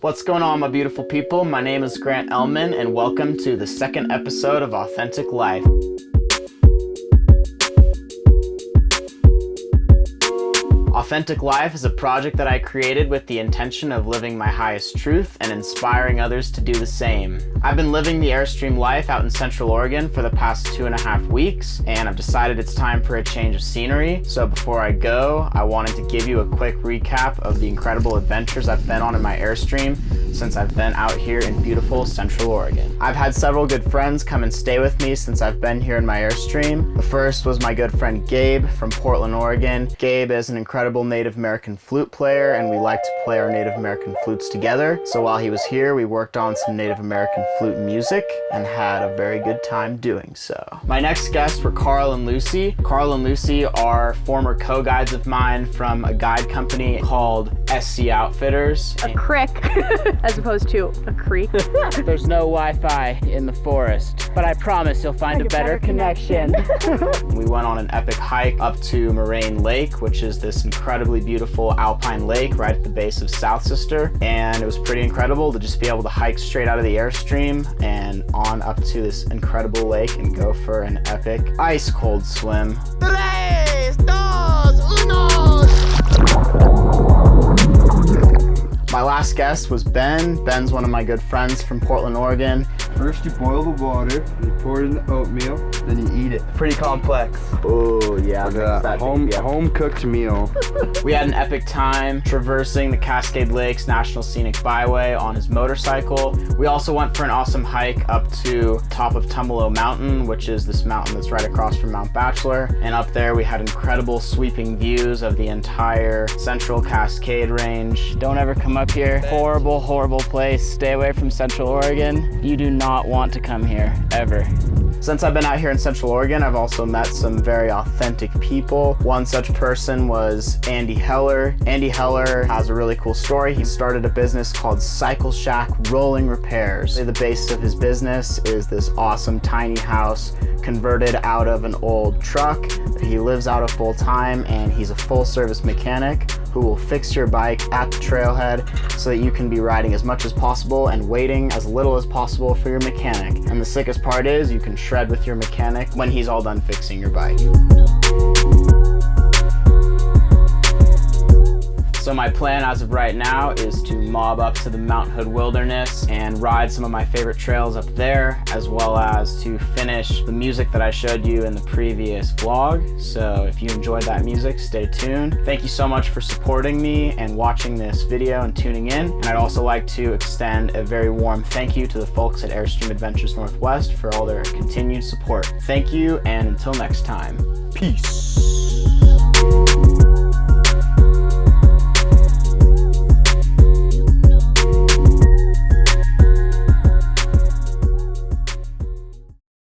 What's going on, my beautiful people? My name is Grant Ellman, and welcome to the second episode of Authentic Life. Authentic Life is a project that I created with the intention of living my highest truth and inspiring others to do the same. I've been living the Airstream life out in Central Oregon for the past 2.5 weeks, and I've decided it's time for a change of scenery. So before I go, I wanted to give you a quick recap of the incredible adventures I've been on in my Airstream since I've been out here in beautiful Central Oregon. I've had several good friends come and stay with me since I've been here in my Airstream. The first was my good friend Gabe from Portland, Oregon. Gabe is an incredible Native American flute player, and we like to play our Native American flutes together. So while he was here, we worked on some Native American flute music and had a very good time doing so. My next guests were Carl and Lucy. Carl and Lucy are former co-guides of mine from a guide company called SC Outfitters. A crick, as opposed to a creek. There's no Wi-Fi in the forest, but I promise you'll find a better connection. We went on an epic hike up to Moraine Lake, which is this incredibly beautiful alpine lake right at the base of South Sister, and it was pretty incredible to just be able to hike straight out of the Airstream and on up to this incredible lake and go for an epic ice cold swim. 3, 2, 1. My last guest was Ben. Ben's one of my good friends from Portland, Oregon. First you boil the water, you pour it in the oatmeal, then you eat it. Pretty complex. Oh yeah, home cooked meal. We had an epic time traversing the Cascade Lakes National Scenic Byway on his motorcycle. We also went for an awesome hike up to top of Tumalo Mountain, which is this mountain that's right across from Mount Bachelor. And up there we had incredible sweeping views of the entire Central Cascade Range. Don't ever come up here. Horrible, horrible place. Stay away from Central Oregon. You do not want to come here, ever. Since I've been out here in Central Oregon, I've also met some very authentic people. One such person was Andy Heller. Andy Heller has a really cool story. He started a business called Cycle Shack Rolling Repairs. The base of his business is this awesome tiny house converted out of an old truck that he lives out of full time, and he's a full service mechanic who will fix your bike at the trailhead so that you can be riding as much as possible and waiting as little as possible for your mechanic. And the sickest part is you can shred with your mechanic when he's all done fixing your bike. So my plan as of right now is to mob up to the Mount Hood Wilderness and ride some of my favorite trails up there, as well as to finish the music that I showed you in the previous vlog. So if you enjoyed that music, stay tuned. Thank you so much for supporting me and watching this video and tuning in. And I'd also like to extend a very warm thank you to the folks at Airstream Adventures Northwest for all their continued support. Thank you, and until next time, peace.